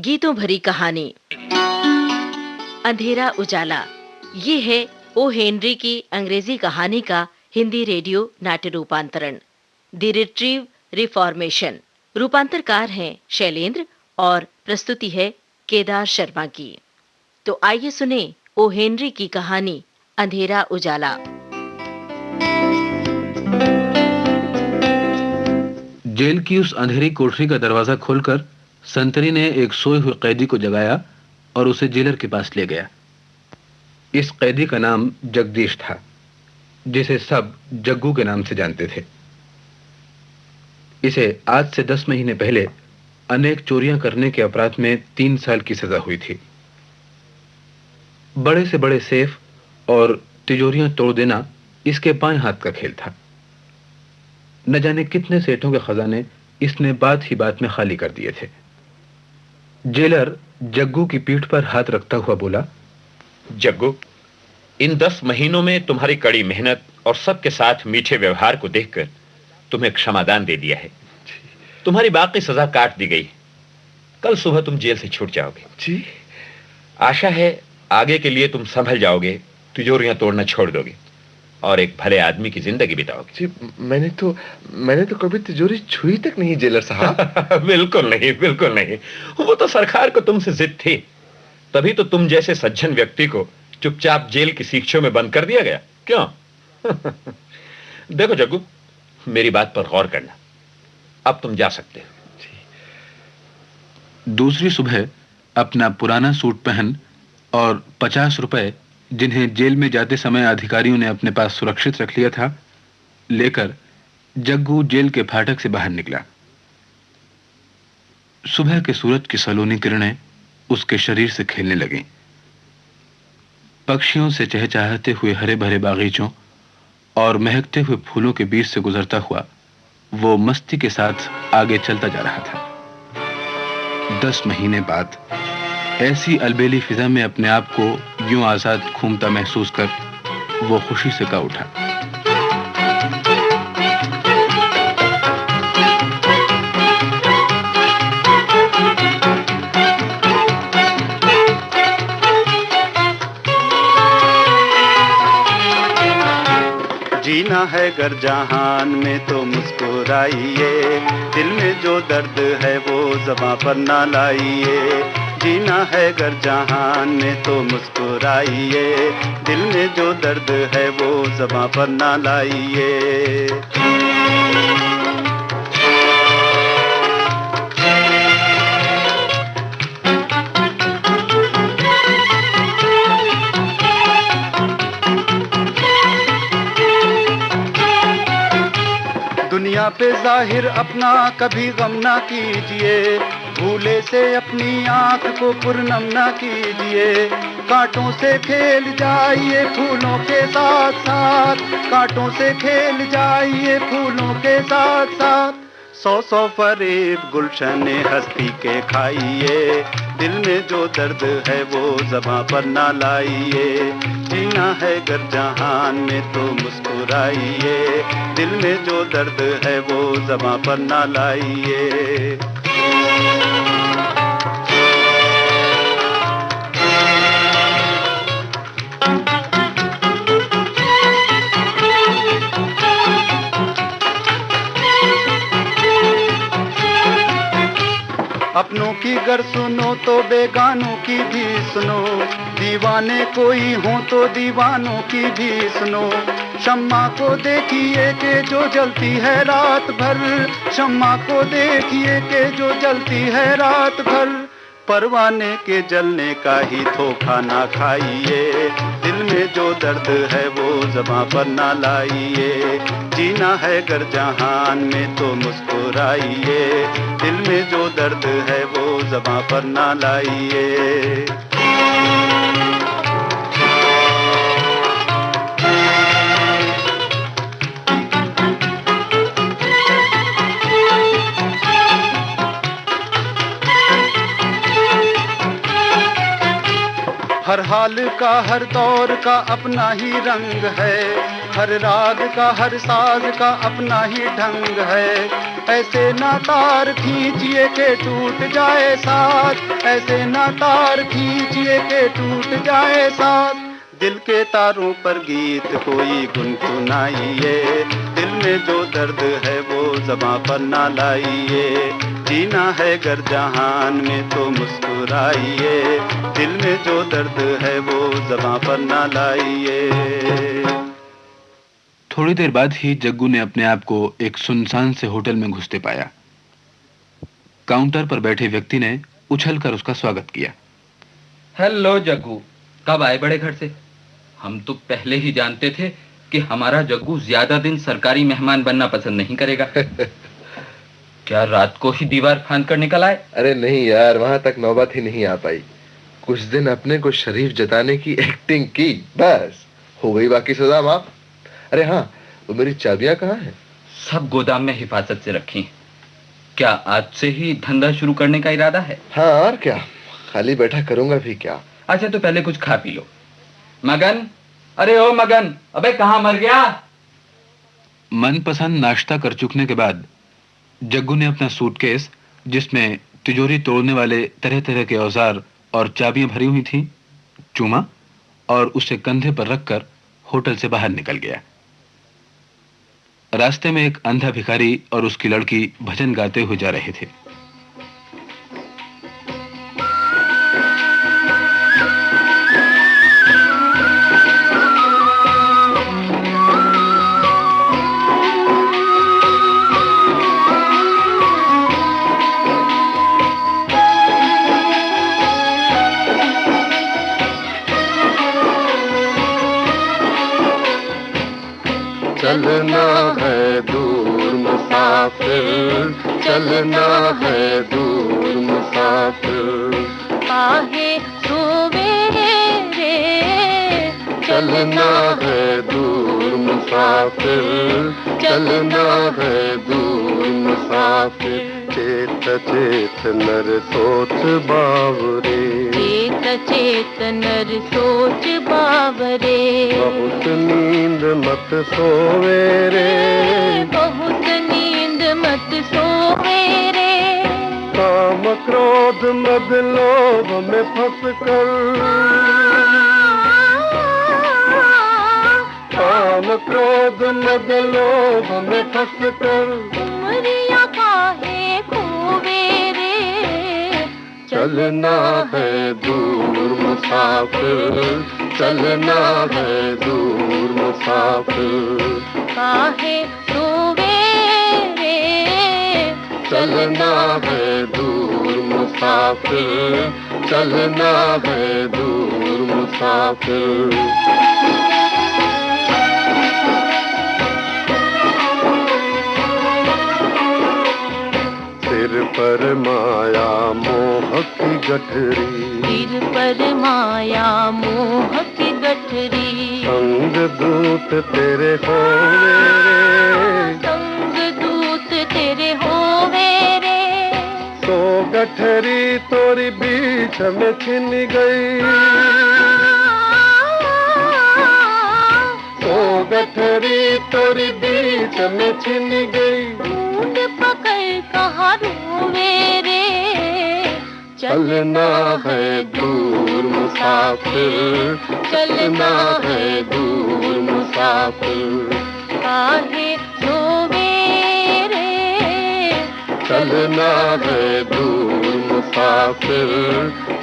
गीतों भरी कहानी अंधेरा उजाला। ये है ओ हेनरी की अंग्रेजी कहानी का हिंदी रेडियो नाट्य रूपांतरण द रिट्रीव रिफॉर्मेशन। रूपांतरकार हैं शैलेंद्र और प्रस्तुति है केदार शर्मा की। तो आइए सुने ओ हेनरी की कहानी अंधेरा उजाला। जेल की उस अंधेरी कोठरी का दरवाजा खोलकर संतरी ने एक सोए हुए कैदी को जगाया और उसे जेलर के पास ले गया। इस कैदी का नाम जगदीश था, जिसे सब जग्गू के नाम से जानते थे। इसे आज से 10 महीने पहले अनेक चोरियां करने के अपराध में 3 साल की सजा हुई थी। बड़े से बड़े सेफ और तिजोरियां तोड़ देना इसके बाएं हाथ का खेल था। न जाने कितने सेठों के खजाने इसने बात ही बात में खाली कर दिए थे। जेलर जग्गू की पीठ पर हाथ रखता हुआ बोला, जग्गू, इन 10 महीनों में तुम्हारी कड़ी मेहनत और सबके साथ मीठे व्यवहार को देखकर तुम्हें क्षमादान दे दिया है। तुम्हारी बाकी सजा काट दी गई। कल सुबह तुम जेल से छूट जाओगे। जी, आशा है आगे के लिए तुम संभल जाओगे, तिजोरियां तोड़ना छोड़ दोगे और एक भले आदमी की जिंदगी बिताओगे। जी, मैंने तो कभी तिजोरी छुई तक नहीं जेलर साहब। बिल्कुल नहीं, बिल्कुल नहीं। वो तो सरकार को तुमसे जिद थी, तभी तो तुम जैसे सज्जन व्यक्ति को चुपचाप जेल की सीखचों में बंद कर दिया गया। क्यों? देखो जग्गू, मेरी बात पर गौर करना। अब तुम जा सकते हो। दूसरी सुबह अपना पुराना सूट पहन और 50 रुपए, जिन्हें जेल में जाते समय अधिकारियों ने अपने पास सुरक्षित रख लिया था, लेकर जग्गू जेल के फाटक से बाहर निकला। सुबह के सूरज की सलोनी किरणें उसके शरीर से खेलने लगीं। पक्षियों से चहचहाते हुए हरे भरे बागीचों और महकते हुए फूलों के बीच से गुजरता हुआ वो मस्ती के साथ आगे चलता जा रहा था। 10 महीने बाद ऐसी अलबेली फिजा में अपने आप को यूं आजाद घूमता महसूस कर वो खुशी से गा उठा। जीना है गर जहान में तो मुस्कुराइए, दिल में जो दर्द है वो ज़बां पर ना लाइए। जीना है गर जहान में तो मुस्कुराइए, दिल में जो दर्द है वो ज़बां पर ना लाइए। दुनिया पे जाहिर अपना कभी गम ना कीजिए, भूले से अपनी आँख को पुरनम ना कीजिए। कांटों से खेल जाइए फूलों के साथ साथ, कांटों से खेल जाइए फूलों के साथ साथ। 100 फरेब गुलशने हस्ती के खाइए, दिल में जो दर्द है वो ज़बां पर ना लाइए। जीना है गर जहान में तो मुस्कुराइए, दिल में जो दर्द है वो ज़बां पर ना लाइए। अपनों की गर सुनो तो बेगानों की भी सुनो, दीवाने कोई हो तो दीवानों की भी सुनो। शम्मा को देखिए कि जो जलती है रात भर, शम्मा को देखिए कि जो जलती है रात भर। परवाने के जलने का ही धोखा ना खाइए, दिल में जो दर्द है वो ज़बां पर ना लाइए। जीना है गर जहान में तो मुस्कुराइए, दिल में जो दर्द है वो ज़बां पर ना लाइए। हर हाल का हर दौर का अपना ही रंग है, हर राग का हर साज का अपना ही ढंग है। ऐसे ना तार खींचिए के टूट जाए साथ, ऐसे ना तार खींचिए के टूट जाए साथ। दिल के तारों पर गीत कोई गुनगुनाइए, दिल में जो दर्द है वो ज़बां पर ना लाइए। जीना है गर जहान में तो मुस्कुराइए, दिल में जो दर्द है वो ज़बां पर ना लाइए। थोड़ी देर बाद ही जग्गू ने अपने आप को एक सुनसान से होटल में घुसते पाया। काउंटर पर बैठे व्यक्ति ने उछलकर उसका स्वागत किया। हेलो जग्गू, कब आए बड़े घर से? हम तो पहले ही जानते थे कि हमारा जग्गू ज्यादा दिन सरकारी मेहमान बनना पसंद नहीं करेगा। क्या रात को ही दीवार फांद कर निकल आए? अरे नहीं यार, वहां तक नौबत ही नहीं आ पाई। कुछ दिन अपने को शरीफ जताने की एक्टिंग की, बस हो गई बाकी सजा माफ। अरे हाँ, वो मेरी चाबियां कहाँ हैं? सब गोदाम में हिफाजत से रखी। क्या आज से ही धंधा शुरू करने का इरादा है? हाँ और क्या, खाली बैठा करूंगा भी क्या। अच्छा तो पहले कुछ खा पी लो। मगन, अरे ओ मगन, अबे कहाँ मर गया? मनपसंद नाश्ता कर चुकने के बाद जग्गू ने अपना सूटकेस, जिसमें तिजोरी तोड़ने वाले तरह तरह के औजार और चाबियां भरी हुई थीं, चूमा और उसे कंधे पर रखकर होटल से बाहर निकल गया। रास्ते में एक अंधा भिखारी और उसकी लड़की भजन गाते हुए जा रहे थे। चलना है दूर मुसाफिर, चलना है दूर मुसाफिर। आहे सवेरे चलना है दूर मुसाफिर, चलना है दूर मुसाफिर। चेत चेत नर सोच बावरे, चेत चेत नर सोच बावरे। बहुत नींद मत सोवे रे, बहुत नींद मत सोवे रे। काम क्रोध मद लोभ में फंस कर, काम क्रोध मद लोभ में फंस कर। उमरिया काहे खोवे रे। चलना है दूर मुसाफिर, चलना है दूर मुसाफिर। काहे सोवे रे। चलना है दूर मुसाफिर, चलना है दूर मुसाफिर। सिर पर माया मोह की गठरी, सिर पर माया मोह की गठरी। संग दूत तेरे होवे रे, संग दूत तेरे होवे रे। सो गठरी तोरी बीच में छिन गई, सो गठरी तोरी बीच में छिन गई। ढूंढ पकड़ कहाँ रोवे रे। चलना है दूर मुसाफिर, चलना है दूर मुसाफिर। काहे सोवे रे। चलना है दूर मुसाफिर,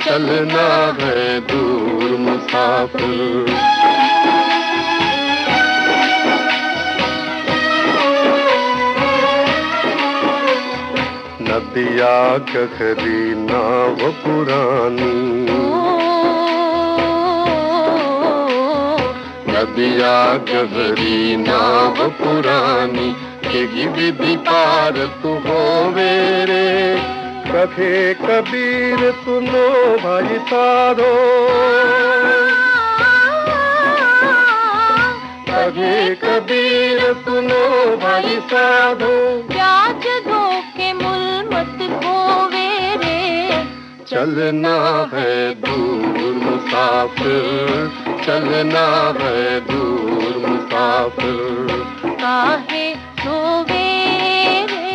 चलना है दूर मुसाफिर। नदिया गहरी नाव पुरानी, नदिया गहरी नाव पुरानी। केगी विधि पार तू होवे रे। कहे कबीर सुनो भाई साधो, कहे कबीर सुनो भाई साधो। प्याज धोके मुल मत खोवे रे। चलना है दूर मुसाफिर, चलना है दूर मुसाफिर। काहे सोवे रे,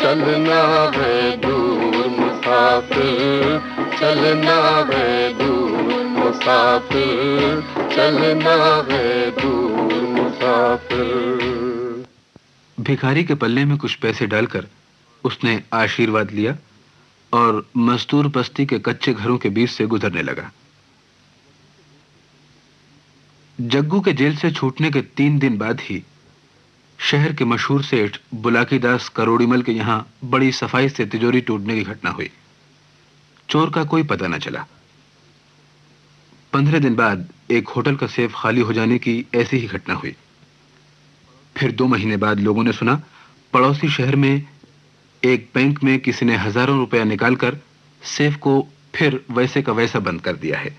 चलना है दूर मुसाफिर, चलना है दूर मुसाफिर, चलना है दूर मुसाफिर। भिखारी के पल्ले में कुछ पैसे डालकर उसने आशीर्वाद लिया और मजदूर बस्ती के कच्चे घरों के बीच से गुजरने लगा। जग्गू के जेल से छूटने के 3 दिन बाद ही शहर के मशहूर सेठ बुलाकीदास करोड़ीमल के यहां बड़ी सफाई से तिजोरी टूटने की घटना हुई। चोर का कोई पता न चला। 15 दिन बाद एक होटल का सेफ खाली हो जाने की ऐसी ही घटना हुई। फिर 2 महीने बाद लोगों ने सुना पड़ोसी शहर में एक बैंक में किसी ने हजारों रुपया निकालकर सेफ को फिर वैसे का वैसा बंद कर दिया है।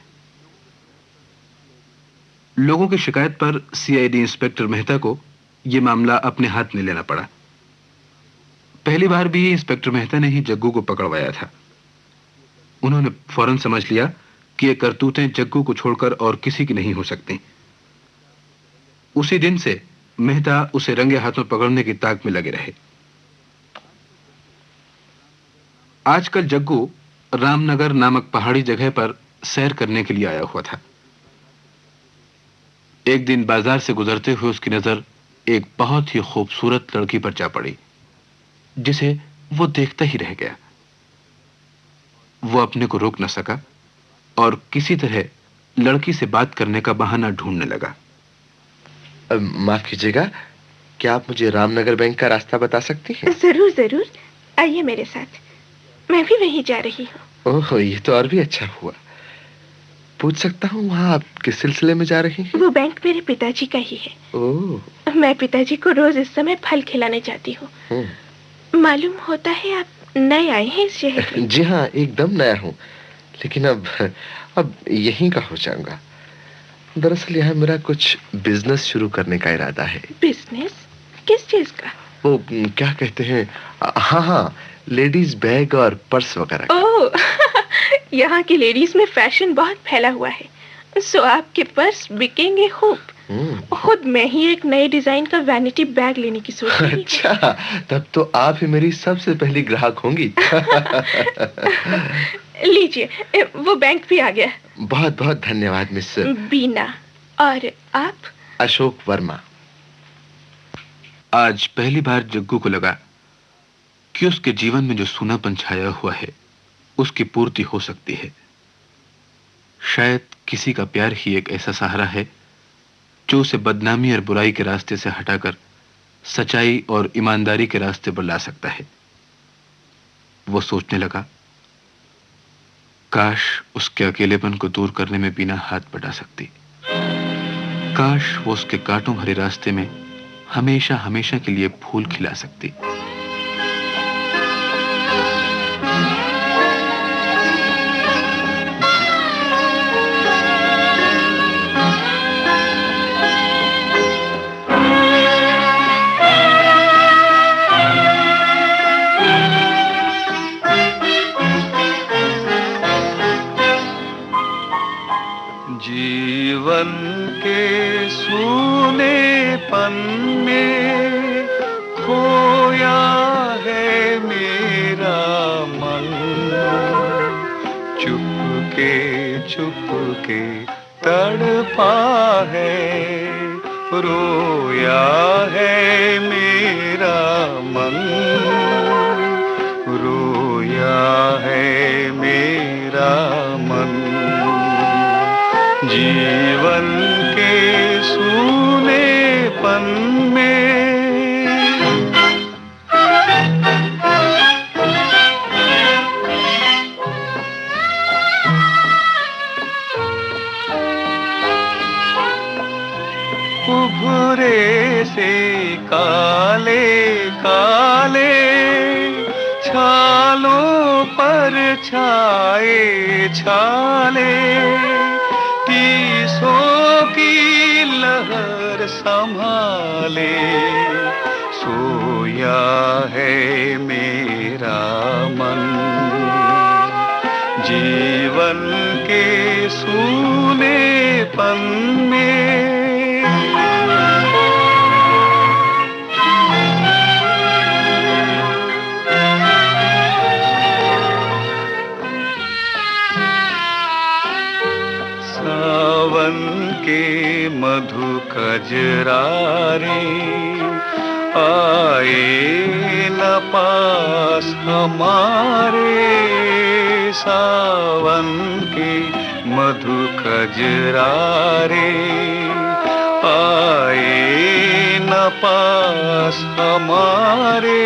लोगों की शिकायत पर सीआईडी इंस्पेक्टर मेहता को यह मामला अपने हाथ में लेना पड़ा। पहली बार भी इंस्पेक्टर मेहता ने ही जग्गू को पकड़वाया था। उन्होंने फौरन समझ लिया कि ये करतूतें जग्गू को छोड़कर और किसी की नहीं हो सकती। उसी दिन से मेहता उसे रंगे हाथों पकड़ने की ताक में लगे रहे। आजकल जग्गू रामनगर नामक पहाड़ी जगह पर सैर करने के लिए आया हुआ था। एक दिन बाजार से गुजरते हुए उसकी नजर एक बहुत ही खूबसूरत लड़की पर जा पड़ी, जिसे वो देखता ही रह गया। वो अपने को रोक न सका और किसी तरह लड़की से बात करने का बहाना ढूंढने लगा। माफ कीजिएगा, क्या आप मुझे रामनगर बैंक का रास्ता बता सकती हैं? जरूर जरूर, आइए मेरे साथ, मैं भी वहीं जा रही हूँ। ओह, ये तो और भी अच्छा हुआ। पूछ सकता हूँ वहाँ आप किस सिलसिले में जा रही हैं? वो बैंक मेरे पिताजी का ही है। ओह, मैं पिताजी को रोज इस समय फल खिलाने जाती हूँ। मालूम होता है आप नए आए हैं इस शहर में? जी हाँ, एकदम नया हूँ, लेकिन अब यहीं का हो जाऊंगा। दरअसल यहाँ मेरा कुछ बिजनेस शुरू करने का इरादा है। बिजनेस? किस चीज का? वो क्या कहते हैं, हाँ, लेडीज बैग और पर्स वगैरह। ओह, यहाँ की लेडीज में फैशन बहुत फैला हुआ है, सो आपके पर्स बिकेंगे खूब। खुद मैं ही एक नए डिजाइन का वैनिटी बैग लेने की सोच रही हूँ। अच्छा, तब तो आप ही मेरी सबसे पहली ग्राहक होंगी। लीजिए, वो बैंक भी आ गया। बहुत बहुत धन्यवाद मिस बीना। और आप? अशोक वर्मा। आज पहली बार जग्गू को लगा कि उसके जीवन में जो सूनापन छाया हुआ है उसकी पूर्ति हो सकती है। शायद किसी का प्यार ही एक ऐसा सहारा है जो उसे बदनामी और बुराई के रास्ते से हटाकर सच्चाई और ईमानदारी के रास्ते पर ला सकता है। वो सोचने लगा, काश उसके अकेलेपन को दूर करने में बीना हाथ बटा सकती। काश वो उसके कांटों भरे रास्ते में हमेशा हमेशा के लिए फूल खिला सकती। जीवन के सूनेपन में खोया है मेरा मन, चुपके तड़पा है, रोया है मेरा मन, रोया है मेरा मन। जीवन के सूनेपन में उभरे से काले काले छालों पर छाए छाले, टीसों की लहर संभाले, सोया है मेरा मन। जीवन के सूनेपन में सावन के मधु कजरारे आए न पास हमारे, सावन के मधु कजरारे आए न पास हमारे,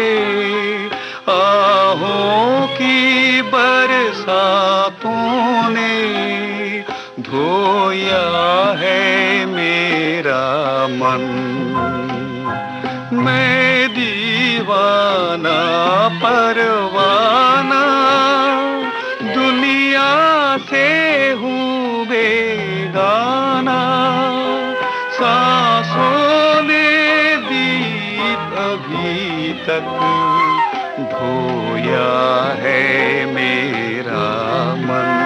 आहों की बरसातों ने धोया है मेरा मन। मैं दीवाना परवाना दुनिया से हूँ बेगाना, सांसों ने दीप अभी तक धोया है मेरा मन।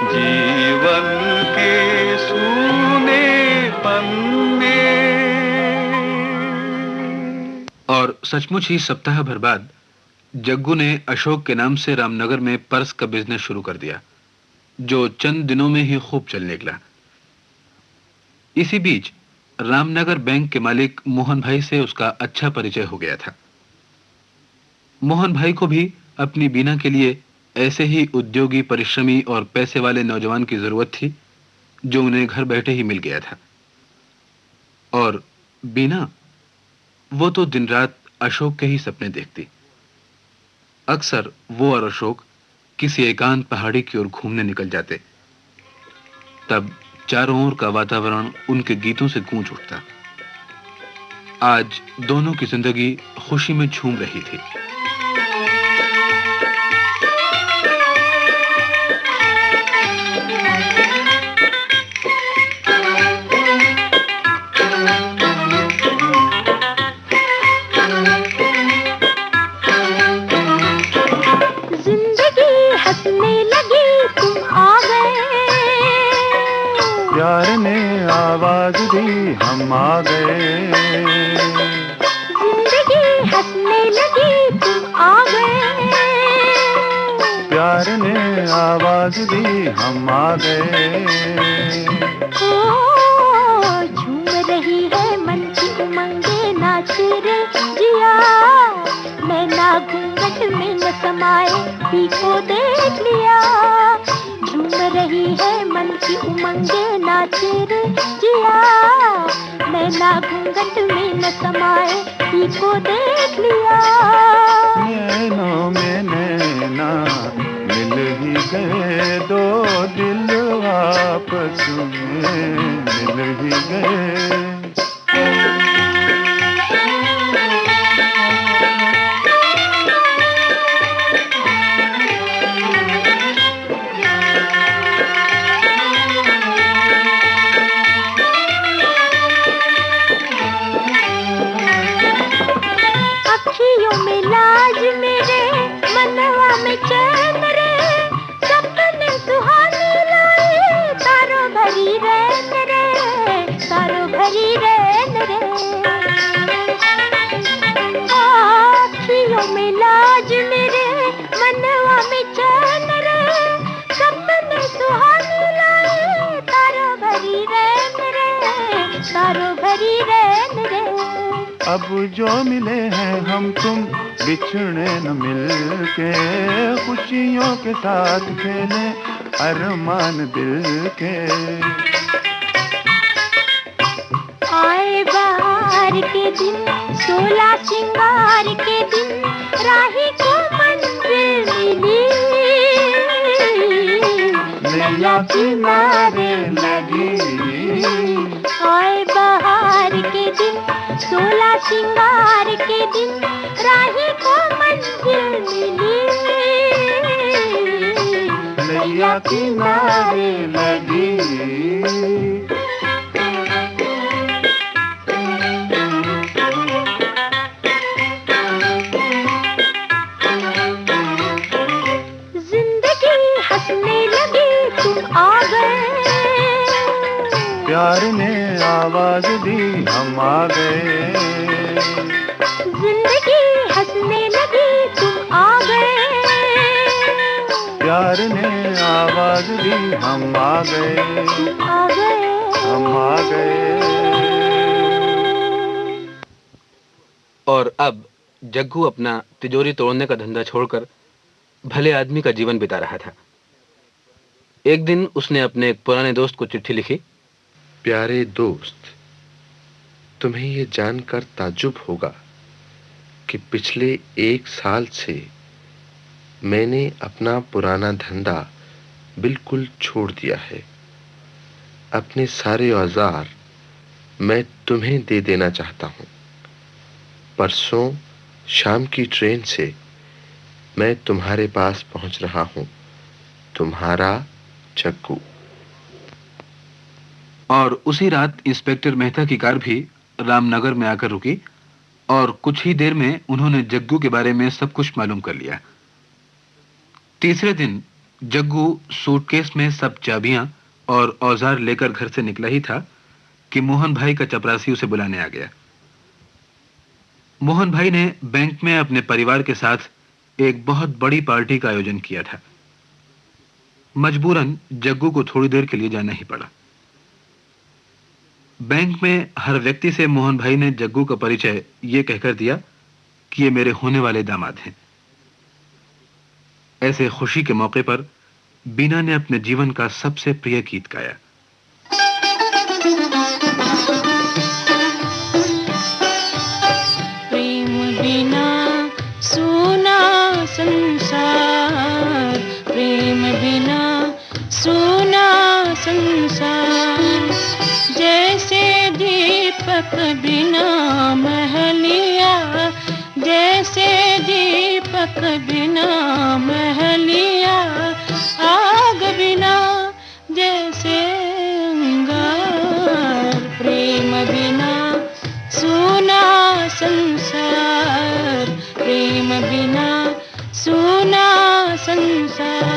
जीवन के सूनेपन में। और सचमुच ही सप्ताह भर बाद जग्गू ने अशोक के नाम से रामनगर में पर्स का बिजनेस शुरू कर दिया, जो चंद दिनों में ही खूब चल निकला। इसी बीच रामनगर बैंक के मालिक मोहन भाई से उसका अच्छा परिचय हो गया था। मोहन भाई को भी अपनी बीना के लिए ऐसे ही उद्योगी, परिश्रमी और पैसे वाले नौजवान की जरूरत थी, जो उन्हें घर बैठे ही मिल गया था। और बीना, वो तो दिन रात अशोक के ही सपने देखती। अक्सर वो और अशोक किसी एकांत पहाड़ी की ओर घूमने निकल जाते। तब चारों ओर का वातावरण उनके गीतों से गूंज उठता। आज दोनों की जिंदगी खुशी में झूम रही थी। प्यार ने आवाज दी हम आ गए, जिंदगी हंसने लगी तुम आ गए। प्यार ने आवाज दी हम आ गए। ओ झूम रही है मन की उमंगे, नाच रे जिया। मैं ना घूंघट में न समाए पी को देख लिया। झूम रही है मन की उमंगे, नाच रे जिया। मैं ना घूंघट में न समाए पी को देख लिया। नैनों में नैना मिल ही गए, दो दिल आपस में मिल ही गए। अखियों में लाज मेरे, मनवा में चैन रे। सपने सुहाने लाए, तारों भरी रैन रे, तारों भरी रैन रे। अखियों में लाज मेरे, मनवा में चैन रे। सपने सुहाने लाए, तारों भरी रैन रे, तारों भरी रैन रे। अब जो मिले हैं हम तुम बिछड़े न मिलके, खुशियों के साथ खेले अरमान दिल के। आए बहार के दिन, 16 श्रृंगार के दिन, राही को मंजिल मिली। नैया किनारे लगी। आए बहार के दिन, 16 श्रृंगार के दिन, राही को मंजिल मिली। नैया किनारे लगी। प्यार ने आवाज दी, हम आ गए। जिंदगी हंसने लगी, तुम आ गए। प्यार ने आवाज दी, हम आ गए, तुम आ गए, हम आ गए। और अब जग्गू अपना तिजोरी तोड़ने का धंधा छोड़कर भले आदमी का जीवन बिता रहा था। एक दिन उसने अपने एक पुराने दोस्त को चिट्ठी लिखी। प्यारे दोस्त, तुम्हें यह जानकर ताज्जुब होगा कि पिछले 1 साल से मैंने अपना पुराना धंधा बिल्कुल छोड़ दिया है। अपने सारे औजार मैं तुम्हें दे देना चाहता हूं। परसों शाम की ट्रेन से मैं तुम्हारे पास पहुंच रहा हूं। तुम्हारा जग्गू। और उसी रात इंस्पेक्टर मेहता की कार भी रामनगर में आकर रुकी और कुछ ही देर में उन्होंने जग्गू के बारे में सब कुछ मालूम कर लिया। तीसरे दिन जग्गू सूटकेस में सब चाबियां और औजार लेकर घर से निकला ही था कि मोहन भाई का चपरासी उसे बुलाने आ गया। मोहन भाई ने बैंक में अपने परिवार के साथ एक बहुत बड़ी पार्टी का आयोजन किया था। मजबूरन जग्गू को थोड़ी देर के लिए जाना ही पड़ा। बैंक में हर व्यक्ति से मोहन भाई ने जग्गू का परिचय यह कहकर दिया कि ये मेरे होने वाले दामाद हैं। ऐसे खुशी के मौके पर बीना ने अपने जीवन का सबसे प्रिय गीत गाया। प्रेम बिना सूना संसार, प्रेम बिना सूना संसार, जैसे दीपक बिना महलिया, जैसे दीपक बिना महलिया, आग बिना जैसे अंगार, प्रेम बिना सूना संसार, प्रेम बिना सूना संसार।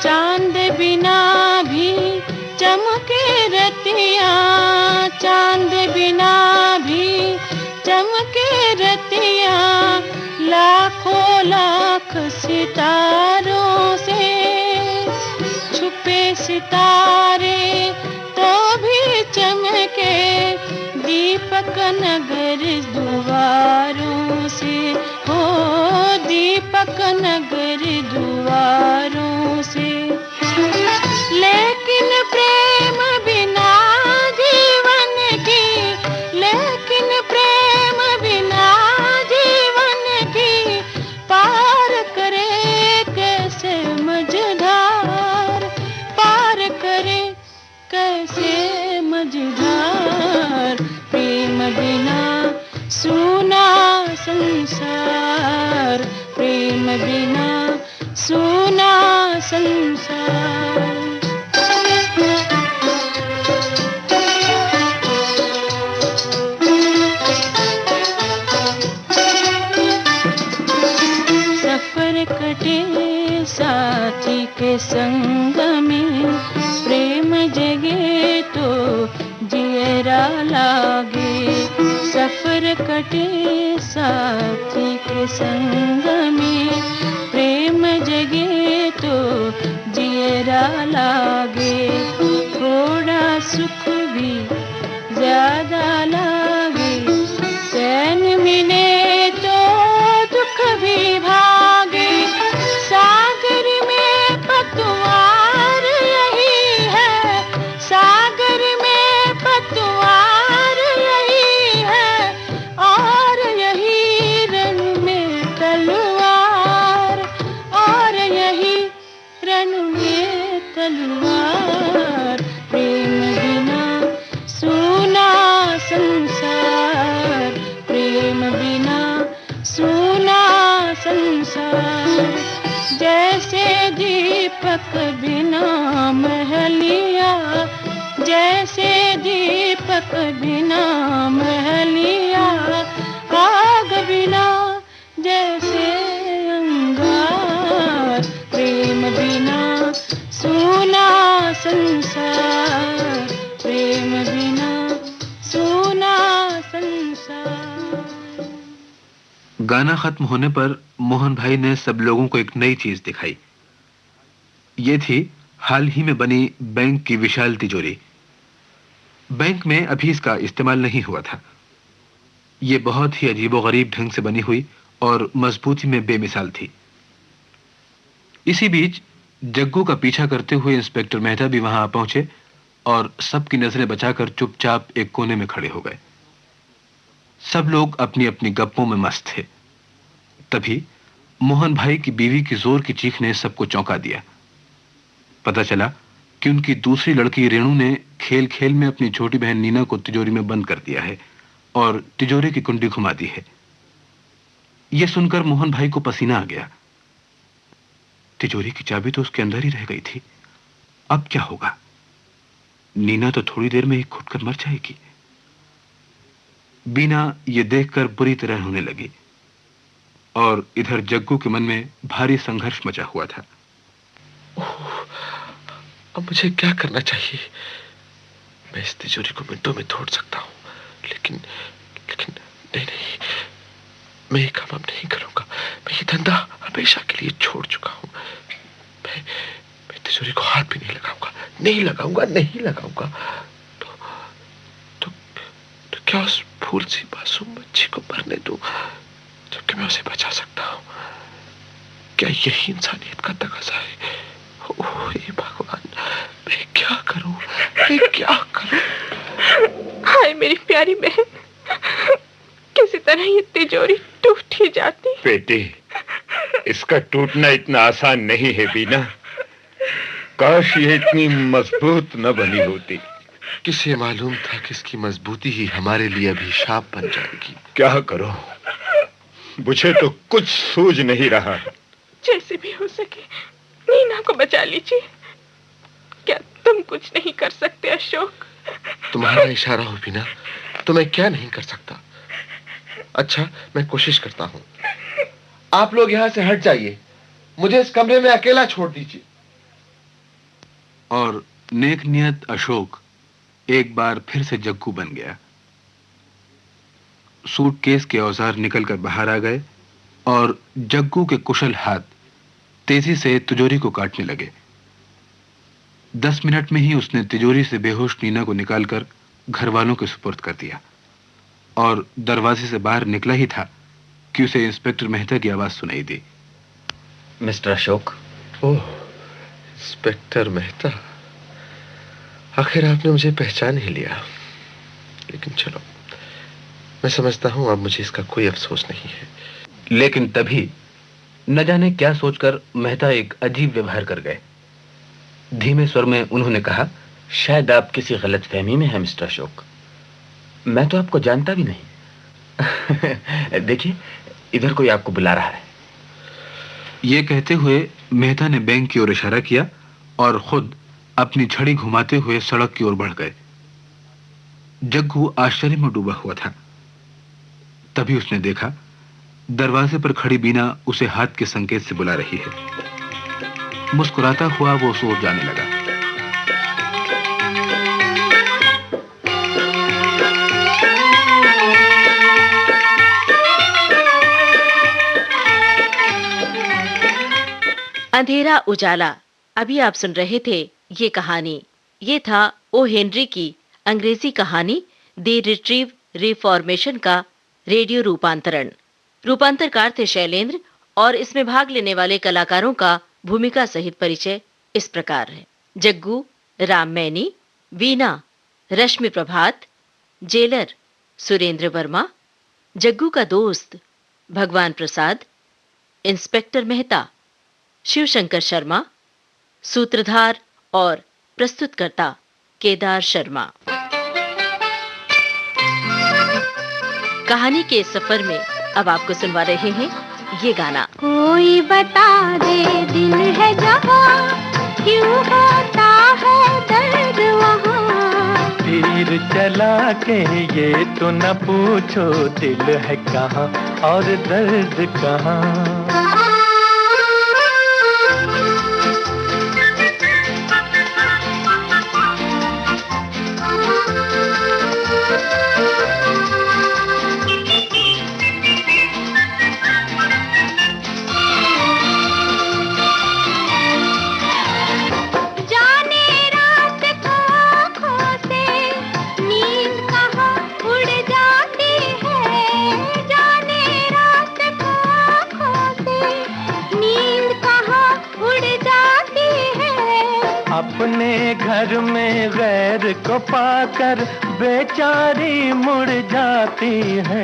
चांद बिना भी चमके रतिया, चांद बिना भी चमके रतिया, लाखों लाख सितारों से छुपे सितारे तो भी चमके, दीपक नगर दुआरों से, हो दीपक नगर दुआरों से। लेकिन प्रेम बिना जीवन की, लेकिन प्रेम बिना जीवन की, पार करे कैसे मझधार, पार करे कैसे मझधार, प्रेम बिना सूना संसार, प्रेम बिना सूना संसार। सफर कटे साथी के संग में, प्रेम जगे तो जियरा लागे, सफर कटे साथी के संग में, प्रेम जगे तो जियरा लागे, थोड़ा सुख भी ज्यादा लागे, चैन मिले तो दुख भी भागे, सागर में पतवार यही है, सागर में पतवार यही है, और यही रण में तलवार, और यही रण में तलवार, प्रेम बिना सूना संसार, प्रेम बिना सूना संसार, जैसे दीपक बिना महलिया, जैसे दीपक बिना महलिया, आग गाना खत्म होने पर मोहन भाई ने सब लोगों को एक नई चीज दिखाई। ये थी हाल ही में बनी बैंक की विशाल तिजोरी। बैंक में अभी इसका इस्तेमाल नहीं हुआ था। ये बहुत ही अजीबोगरीब ढंग से बनी हुई और मजबूती में बेमिसाल थी। इसी बीच जग्गू का पीछा करते हुए इंस्पेक्टर मेहता भी वहां आ पहुंचे और सबकी नजरें बचाकर चुपचाप एक कोने में खड़े हो गए। सब लोग अपनी अपनी गप्पों में मस्त थे। तभी मोहन भाई की बीवी की जोर की चीख ने सबको चौंका दिया। पता चला कि उनकी दूसरी लड़की रेणु ने खेल खेल में अपनी छोटी बहन नीना को तिजोरी में बंद कर दिया है और तिजोरी की कुंडी घुमा दी है। यह सुनकर मोहन भाई को पसीना आ गया। तिजोरी की चाबी तो उसके अंदर ही रह गई थी। अब क्या होगा? नीना तो थोड़ी देर में ही घुटकर मर जाएगी। बीना यह देखकर बुरी तरह होने लगी और इधर जग्गू के मन में भारी संघर्ष मचा हुआ था। अब मुझे क्या करना चाहिए? मैं इस तिजोरी को मिनटों में तोड़ सकता हूं, लेकिन लेकिन नहीं नहीं, मैं ये काम अब नहीं करूंगा। मैं ये धंधा हमेशा के लिए छोड़ चुका हूं। मैं तिजोरी को हाथ भी नहीं लगाऊंगा, नहीं लगाऊंगा, नहीं लगाऊंगा। तो क्या उस फूल सी मासूम बच्ची को मरने दूं जबकि मैं उसे बचा सकता हूं? क्या यही इंसानियत का तकाजा है? ओह हे भगवान, मैं क्या करूं? मैं क्या करूं? हाय मेरी प्यारी बहन, किसी तरह ये तिजोरी टूट ही जाती। बेटी, इसका टूटना इतना आसान नहीं है बीना। काश ये इतनी मजबूत न बनी होती। किसे मालूम था कि इसकी मजबूती ही हमारे लिए अभिशाप बन जाएगी। क्या करो, मुझे तो कुछ सूझ नहीं रहा। जैसे भी हो सके नीना को बचा लीजिए। क्या तुम कुछ नहीं कर सकते अशोक? तुम्हारा इशारा हो बिना तो मैं क्या नहीं कर सकता। अच्छा, मैं कोशिश करता हूं। आप लोग यहां से हट जाइए, मुझे इस कमरे में अकेला छोड़ दीजिए। और नेक नियत अशोक एक बार फिर से जग्गू बन गया। सूटकेस के औजार निकलकर बाहर आ गए और जग्गू के कुशल हाथ तेजी से तिजोरी को काटने लगे। 10 मिनट में ही उसने तिजोरी से बेहोश नीना को निकालकर घर वालों के सुपुर्द कर दिया और दरवाजे से बाहर निकला ही था कि उसे इंस्पेक्टर मेहता की आवाज सुनाई दी। मिस्टर अशोक। ओह, इंस्पेक्टर मेहता, आखिर आपने मुझे पहचान ही लिया। लेकिन चलो, मैं समझता हूं अब मुझे इसका कोई अफसोस नहीं है। लेकिन तभी न जाने क्या सोचकर मेहता एक अजीब व्यवहार कर गए। धीमे स्वर में उन्होंने कहा, शायद आप किसी गलतफहमी में हैं मिस्टर अशोक। मैं तो आपको जानता भी नहीं। देखिए, इधर कोई आपको बुला रहा है। यह कहते हुए मेहता ने बैंक की ओर इशारा किया और खुद अपनी छड़ी घुमाते हुए सड़क की ओर बढ़ गए। जग्गू आश्चर्य में डूबा हुआ था। तभी उसने देखा दरवाजे पर खड़ी बीना उसे हाथ के संकेत से बुला रही है। मुस्कुराता हुआ वो उस ओर जाने लगा। अंधेरा उजाला। अभी आप सुन रहे थे ये कहानी। ये था ओ हेनरी की अंग्रेजी कहानी द रिट्रीव रिफॉर्मेशन का रेडियो रूपांतरण। रूपांतरकार थे शैलेंद्र और इसमें भाग लेने वाले कलाकारों का भूमिका सहित परिचय इस प्रकार है। जग्गू राम मैनी, वीना रश्मि प्रभात, जेलर सुरेंद्र वर्मा, जग्गू का दोस्त भगवान प्रसाद, इंस्पेक्टर मेहता शिवशंकर शर्मा, सूत्रधार और प्रस्तुतकर्ता केदार शर्मा। कहानी के सफर में अब आपको सुनवा रहे हैं ये गाना। कोई बता दे दिल है जहाँ, क्यों होता है दर्द वहाँ। तीर चला के ये तो न पूछो दिल है कहाँ और दर्द कहाँ। घर में गैर को पाकर बेचारी मुड़ जाती है।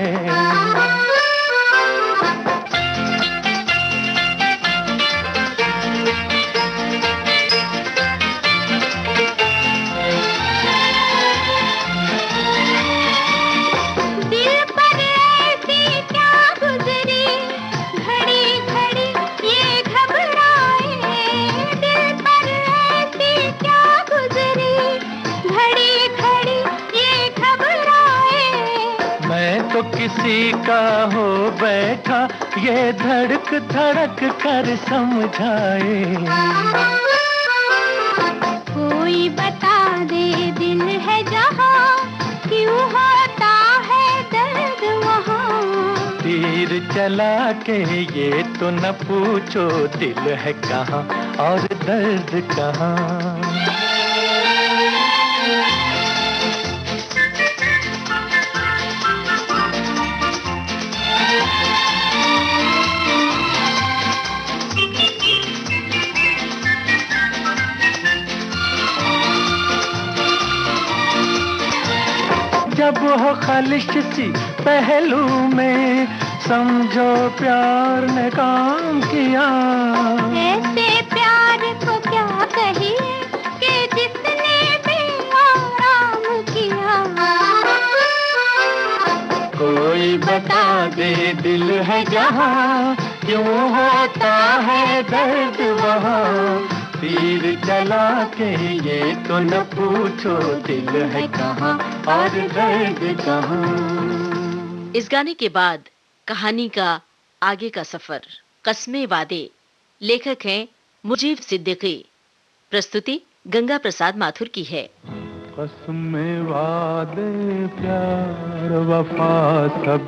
किसी का हो बैठा ये धड़क धड़क कर समझाए। कोई बता दे दिल है जहाँ क्यों होता है दर्द वहाँ। तीर चला के ये तो न पूछो दिल है कहाँ और दर्द कहाँ। जब हो खालिश सी पहलू में समझो प्यार ने काम किया। ऐसे प्यार को क्या कहिए कि जिसने भी आराम किया। कोई बता दे दिल है जहाँ क्यों होता है दर्द वहाँ। तीर चला के ये तो न पूछो दिल है कहाँ और दर्द कहाँ। इस गाने के बाद कहानी का आगे का सफर कस्मे वादे। लेखक हैं मुजीब सिद्दीकी। प्रस्तुति गंगा प्रसाद माथुर की है। कस्मे वादे प्यार वफा सब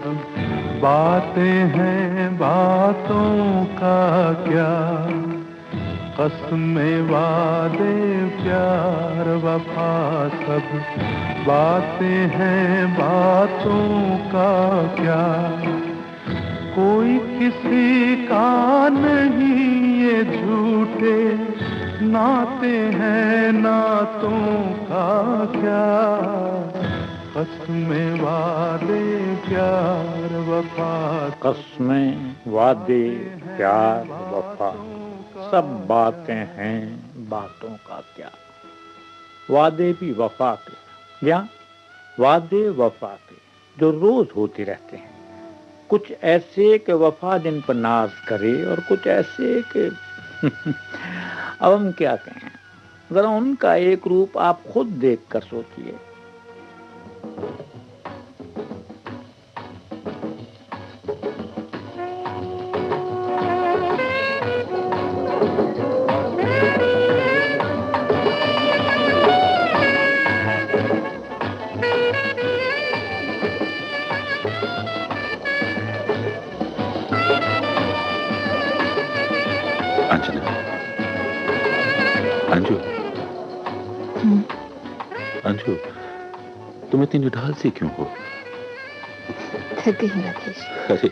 बातें हैं बातों का क्या। कस्मे वादे प्यार वफा सब बातें हैं बातों का क्या। कोई किसी का नहीं ये झूठे नाते हैं नातों का क्या। कस्मे वादे प्यार वफा कस्मे वादे प्यार वफा सब बातें हैं बातों का क्या। वादे भी वफा के या वादे वफा के जो रोज होते रहते हैं। कुछ ऐसे कि वफा जिन पर नाज करे और कुछ ऐसे कि अब हम क्या कहें। जरा उनका एक रूप आप खुद देख कर सोचिए। अंजू, अंजू, तुम इतनी निढाल सी क्यों हो? थक गई हूँ राकेश। अरे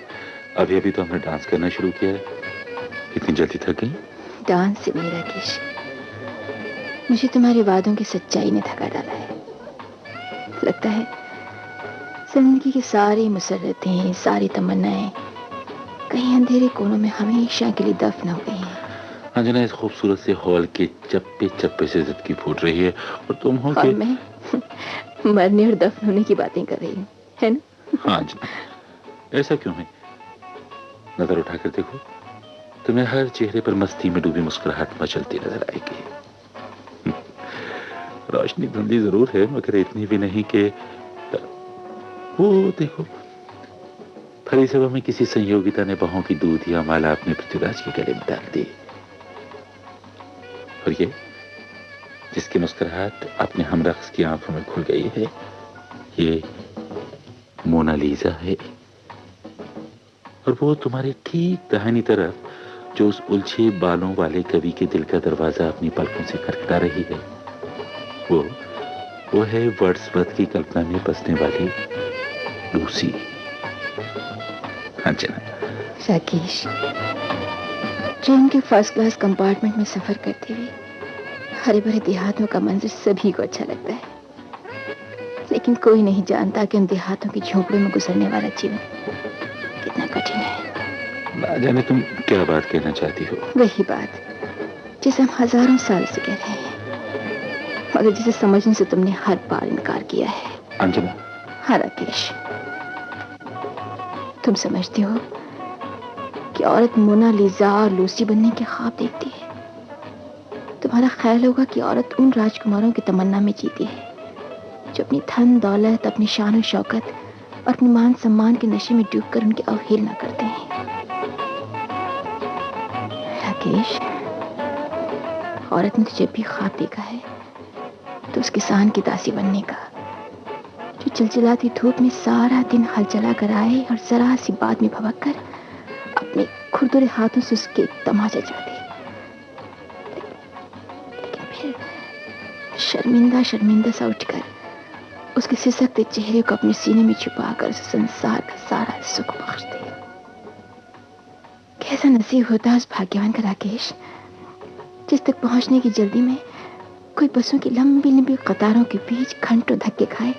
अभी अभी तो हमने डांस करना शुरू किया है, इतनी जल्दी थक गई? डांस से नहीं राकेश, मुझे तुम्हारे वादों की सच्चाई ने थका डाला है। लगता है जिंदगी की सारी मुसर्रतें सारी तमन्नाएं कहीं अंधेरे कोनों में हमेशा के लिए दफन हो गई हैं। अंजना, इस खूबसूरत से हॉल के चप्पे चप्पे से जिंदगी फूट रही है और तुम हो और मैं मरने और दफन होने की बातें कर रही हूँ, है ना? हाँ अंजना, ऐसा क्यों है? नजर उठाकर देखो, तुम्हें हर चेहरे पर मस्ती में डूबी मुस्कुराहट मचलती नजर आएगी। रोशनी धुंधली जरूर है मगर इतनी भी नहीं कि वो देखो, फरी सभा में किसी संयोगिता ने बहों की दूध या माला अपने पृथ्वीराज के गले में डाल दी। और ये जिसकी मुस्कुराहट अपने हमरख्स की आंखों में खुल गई है, ये मोनालिसा है। और वो तुम्हारे ठीक दाहिनी तरफ जो उस उलझे बालों वाले कवि के दिल का दरवाजा अपनी पलकों से खटखटा रही है, वो है वर्ड्सवर्थ की कल्पना में बसने वाली लूसी। अंजना। राकेश, ट्रेन के फर्स्ट क्लास कंपार्टमेंट में सफर करते हुए हरे भरे देहातों का मंजर सभी को अच्छा लगता है, लेकिन कोई नहीं जानता कि उन देहातों की झोपड़ियों में गुजरने वाला जीवन कितना कठिन है। ना जाने तुम क्या बात कहना चाहती हो। वही बात जिसे हम हजारों साल से कह रहे हैं, मगर जिसे समझने से तुमने हर बार इनकार किया है। अंजना। हाँ राकेश, तुम समझते हो कि औरत मोनालिसा और लूसी बनने के ख्वाब देखती है। तुम्हारा ख्याल होगा कि औरत उन राजकुमारों की तमन्ना में जीती है जो अपनी धन दौलत, अपनी शान और शौकत और अपने मान सम्मान के नशे में डूबकर उनकी अवहेलना करते हैं। राकेश, औरत ने जब भी ख्वाब देखा है तो उस किसान की दासी बनने का, जो चिलचिलाती धूप में सारा दिन हल चला कर आए और जरा सी बात में भभक कर अपने खुरदुरे हाथों से उसके तमाचा चाहते। लेकिन फिर शर्मिंदा शर्मिंदा सा उठकर उसके सिसकते चेहरे को अपने सीने में छुपाकर उसे संसार का सारा सुख बख्शते। कैसा नसीब होता है उस भाग्यवान का राकेश, जिस तक पहुंचने की जल्दी में कोई बसों की लंबी लंबी कतारों के बीच घंटों धक्के खाए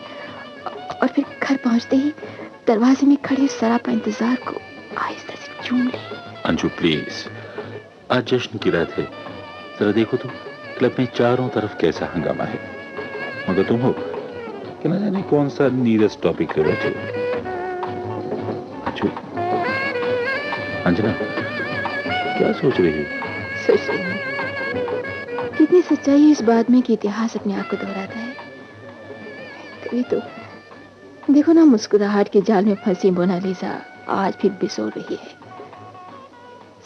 और फिर घर पहुंचते ही दरवाजे में खड़े सरापा इंतजार को आहिस्ता से चूम ले। अंजू प्लीज, आज जश्न की रात है, जरा देखो तो क्लब में चारों तरफ कैसा हंगामा है, मगर तुम हो कि न जाने कौन सा नीरस टॉपिक ले बैठे हो। अंजू, अंजना, क्या सोच रही हो? सोच रही हूँ कितनी सच्चाई है इस बात में कि इतिहास अपने आप को दोहराता है। तभी तो देखो ना, मुस्कुराहट के जाल में फंसी मोनालिसा आज फिर बिसोर रही है।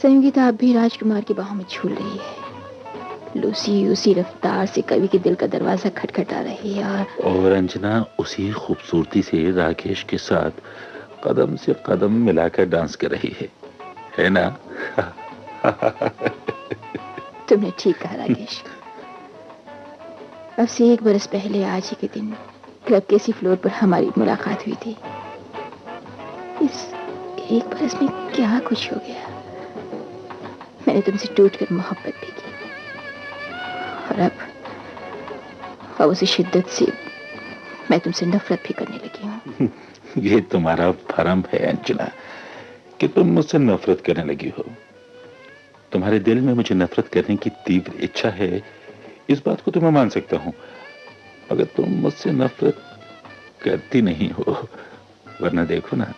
संगीता अब भी राजकुमार की बाहों में झूल रही है। लूसी उसी रफ्तार से कवि के दिल का दरवाजा खटखटा रही है और अंजना उसी खूबसूरती से राकेश के साथ कदम से कदम मिलाकर डांस कर रही है ना? तुमने ठीक कहा राकेश। अब से 1 बरस पहले आज ही के दिन क्लब के इसी फ्लोर पर हमारी मुलाकात हुई थी। इस 1 बरस में क्या कुछ हो गया। मैंने तुमसे टूटकर मोहब्बत भी की और अब उसी शिद्दत से मैं तुमसे नफरत भी करने लगी हूँ। ये तुम्हारा भरम है अंजना कि तुम मुझसे नफरत करने लगी हो। तुम्हारे दिल में मुझे नफरत करने की तीव्र इच्छा है, इस बात को तो मैं मान सकता हूं, मगर तुम मुझसे नफरत करती नहीं हो। वरना देखो ना,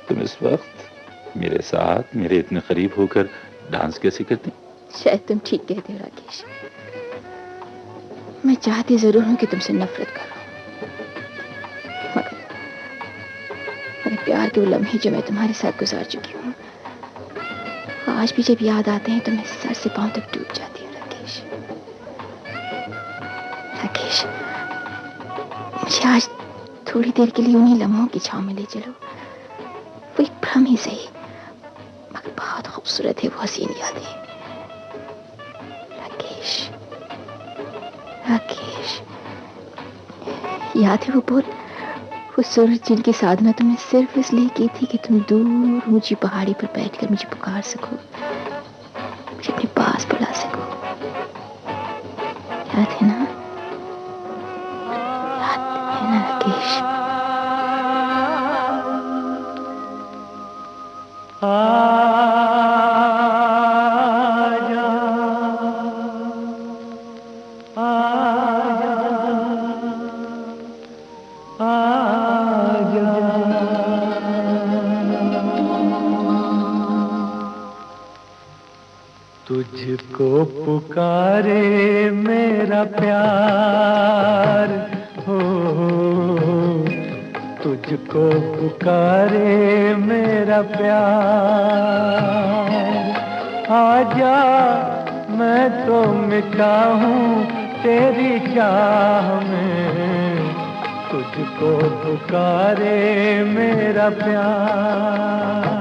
तुम इस वक्त मेरे साथ मेरे इतने करीब होकर डांस कैसे करती? शायद तुम ठीक कहते हो राकेश। मैं चाहती जरूर हूं कि तुमसे नफरत करूं, मगर प्यार के वो लम्हे जो मैं तुम्हारे साथ गुजार चुकी हूँ, आज भी जब याद आते हैं तो मैं सर से पांव तक डूब जाती हूँ। राकेश, राकेश, मुझे आज थोड़ी देर के लिए उन्हीं लम्हों की छांव में ले चलो। वो एक भ्रम ही सही, मगर बहुत खूबसूरत है वो हसीन यादें। राकेश, राकेश, याद है वो सूरज जिनकी साधना तुमने सिर्फ इसलिए की थी कि तुम दूर ऊंची पहाड़ी पर बैठकर मुझे पुकार सको, मुझे अपने पास बुला सको। याद है ना? याद है ना राकेश? तुझको पुकारे मेरा प्यार हो, तुझको पुकारे मेरा प्यार। आजा मैं तो मिटा हूँ तेरी चाह में, तुझको पुकारे मेरा प्यार।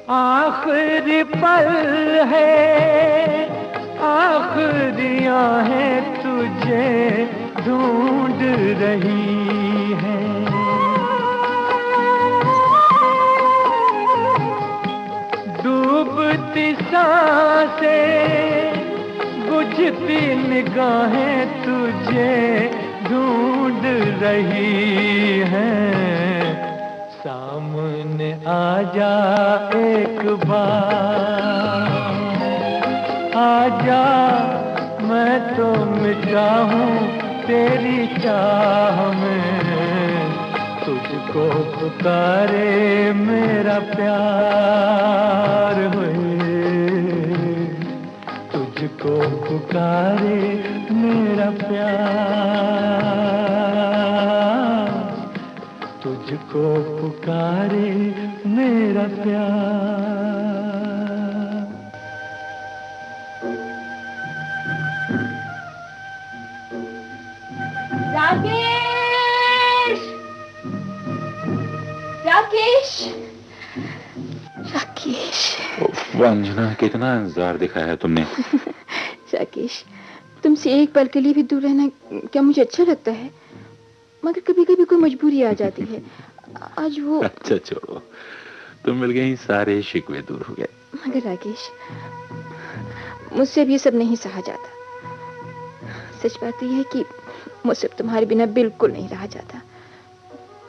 आखिरी पल है, आखिरी निगाहें तुझे ढूंढ रही हैं। डूबती सांसें बुझती निगाहें तुझे ढूंढ रही हैं। सामने आ जा एक बार, आजा मैं तो मिटा हूँ तेरी चाह में। तुझको पुकारे मेरा प्यार हुए, तुझको पुकारे मेरा प्यार, तुझको पुकारे मेरा प्यार। राकेश, राकेश, राकेश। अंजना, कितना इंतजार दिखाया है तुमने। राकेश, तुमसे एक पल के लिए भी दूर रहना क्या मुझे अच्छा लगता है? मगर कभी कभी कोई मजबूरी आ जाती है। आज वो अच्छा छोड़ो, तुम मिल गई, सारे शिकवे दूर हो गए। मगर राकेश, मुझसे भी ये सब नहीं सहा जाता। सच बात यह है कि मुझसे तुम्हारे बिना बिल्कुल नहीं रहा जाता।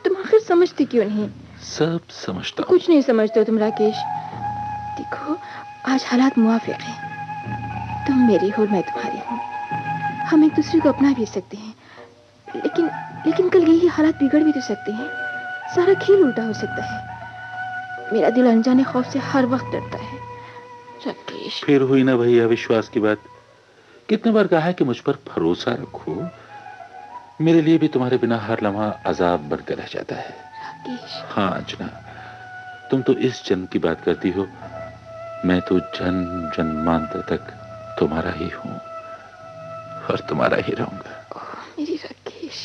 तुम आखिर समझती क्यों नहीं? सब समझता हूं। कुछ नहीं समझते हो तुम राकेश। देखो, आज हालात मुआफिक हैं। तुम मेरी हो, मैं तुम्हारी हूँ। हम एक दूसरे को अपना भी सकते हैं, लेकिन कल यही हालात बिगड़ भी तो सकते हैं। सारा खेल उल्टा हो सकता है। मेरा दिल अनजाने खौफ से हर वक्त डरता है राकेश। फिर हुई ना भैया विश्वास की बात। कितने बार कहा है कि मुझ पर भरोसा रखो। मेरे लिए भी तुम्हारे बिना हर लम्हा अजाब बनकर रह जाता है राकेश। हाँ अंजना, तुम तो इस जन्म की बात करती हो, मैं तो जन्म जन्मांतर तक तुम्हारा ही हूँ और तुम्हारा ही रहूंगा। मेरी राकेश।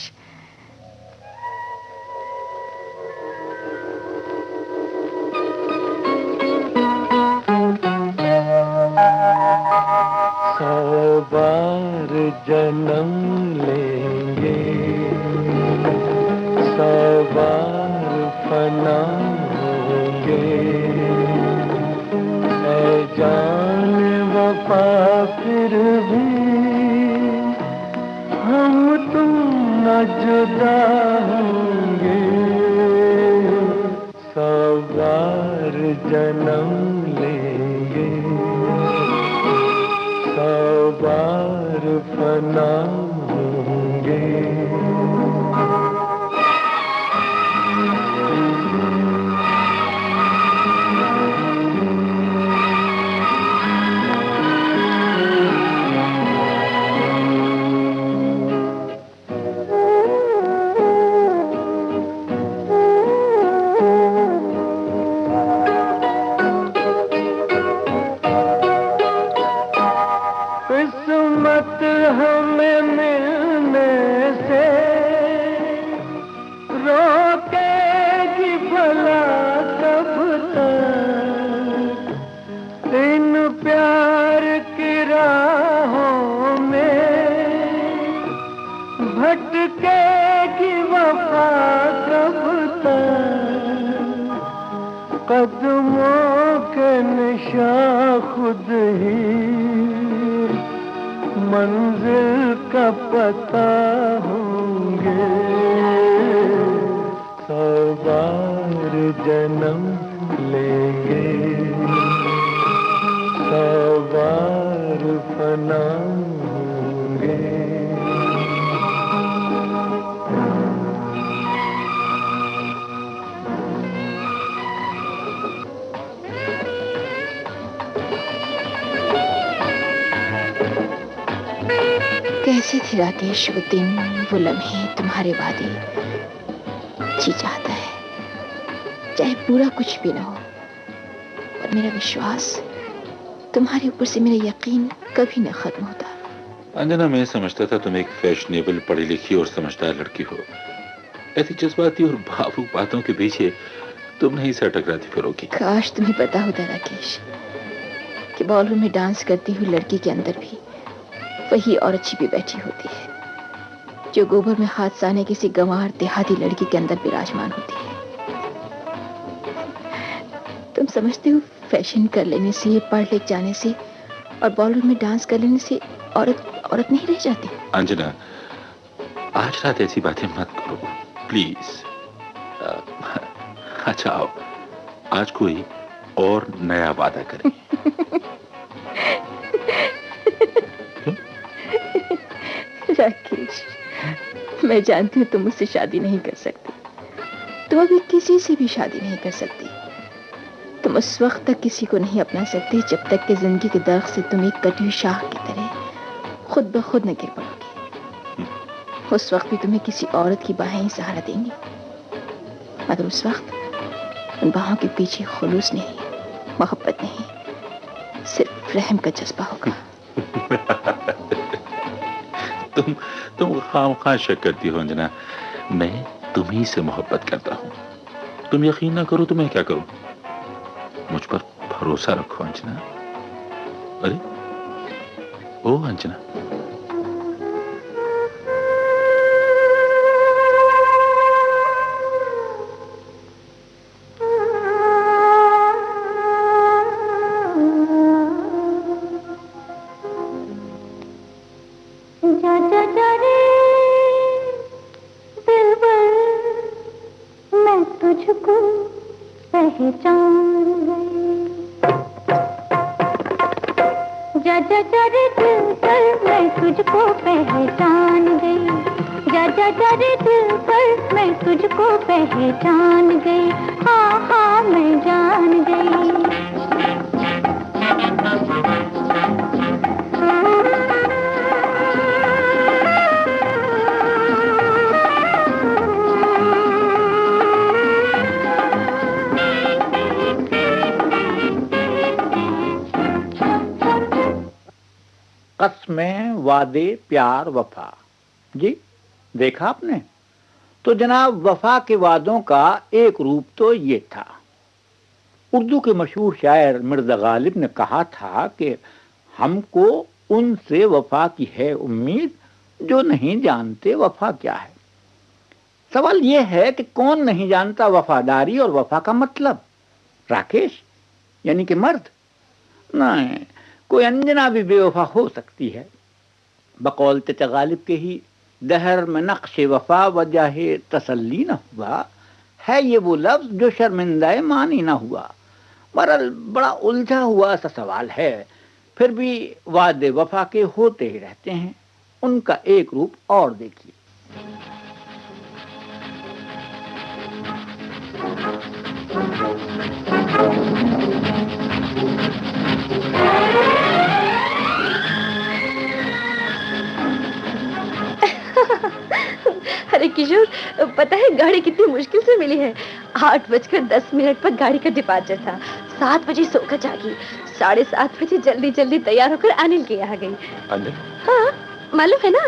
सौ बार जन्म लेंगे, सौ बार फना होंगे, ऐ जान वफा फिर भी हम तुम न जुदा होंगे। सौ बार जन्म लेंगे, सौ बार फना होंगे। किस्मत हमें मिलने से रोकेगी भला कब तक। इन प्यार की राहों में भटकेगी वफा कब तक। कदमों के निशान खुद ही मंजिल का पता होंगे। सौ बार जन्म लेंगे, सौ बार फना होंगे। कैसे थे राकेश वो दिन, वो लम्हे, तुम्हारे वादे। जी चाहता है चाहे पूरा कुछ भी ना हो, और मेरा विश्वास, तुम्हारे ऊपर से मेरा यकीन कभी न खत्म होता। अंजना, मैं समझता था तुम एक फैशनेबल, पढ़ी लिखी और समझदार लड़की हो। ऐसी जज्बाती और भावुक बातों के पीछे तुम नहीं सर टकराती फिरोगी। काश तुम्हें पता होता राकेश कि बॉलरूम में डांस करती हुई लड़की के अंदर भी वही औरत छिपी बैठी होती है जो गोबर में हाथ साने किसी गंवार देहाती लड़की के अंदर विराजमान होती है। तुम समझते हो फैशन कर लेने से, पढ़ लिख जाने से और बॉलीवुड में डांस कर लेने से औरत नहीं रह जाती? अंजना, आज रात ऐसी बातें मत करो प्लीज। अच्छा आओ, आज कोई और नया वादा करें। राकेश, मैं जानती हूँ तुम मुझसे शादी नहीं कर सकती। तुम अभी किसी से भी शादी नहीं कर सकती। तुम उस वक्त तक किसी को नहीं अपना सकती जब तक कि जिंदगी के दर्ख्त से तुम एक कटी हुई शाख की तरह खुद ब खुद न गिर पड़ोगी। उस वक्त भी तुम्हें किसी औरत की बाहें ही सहारा देंगी, मगर उस वक्त उन बाहों के पीछे खुलूस नहीं, मोहब्बत नहीं, सिर्फ रहम का जज्बा होगा। तुम खामखा शक करती हो अंजना। मैं तुम्ही से मोहब्बत करता हूँ। तुम यकीन ना करो तो मैं क्या करूं? मुझ पर भरोसा रखो अंजना। अरे ओ अंजना, कस्में, वादे, प्यार, वफा। जी देखा आपने? तो जनाब, वफा के वादों का एक रूप तो ये था। उर्दू के मशहूर शायर मिर्जा गालिब ने कहा था कि हमको उनसे वफा की है उम्मीद जो नहीं जानते वफा क्या है। सवाल यह है कि कौन नहीं जानता वफादारी और वफा का मतलब? राकेश यानी कि मर्द? नहीं, कोई अंजना भी बेवफा हो सकती है। बकौल चाचा गालिब के ही दहर में नक्श वफा वजह तसल्ली न हुआ है ये वो लफ्ज जो शर्मिंदा मानी न हुआ। बहरहाल बड़ा उलझा हुआ सा सवाल है, फिर भी वादे वफा के होते ही रहते हैं। उनका एक रूप और देखिए। अरे किशोर, पता है गाड़ी कितनी मुश्किल से मिली है। 8:10 पर गाड़ी का डिपार्चर था। 7 बजे सोकर जागी, 7:30 बजे जल्दी जल्दी तैयार होकर अनिल के यहाँ गई। हाँ, मालूम है ना,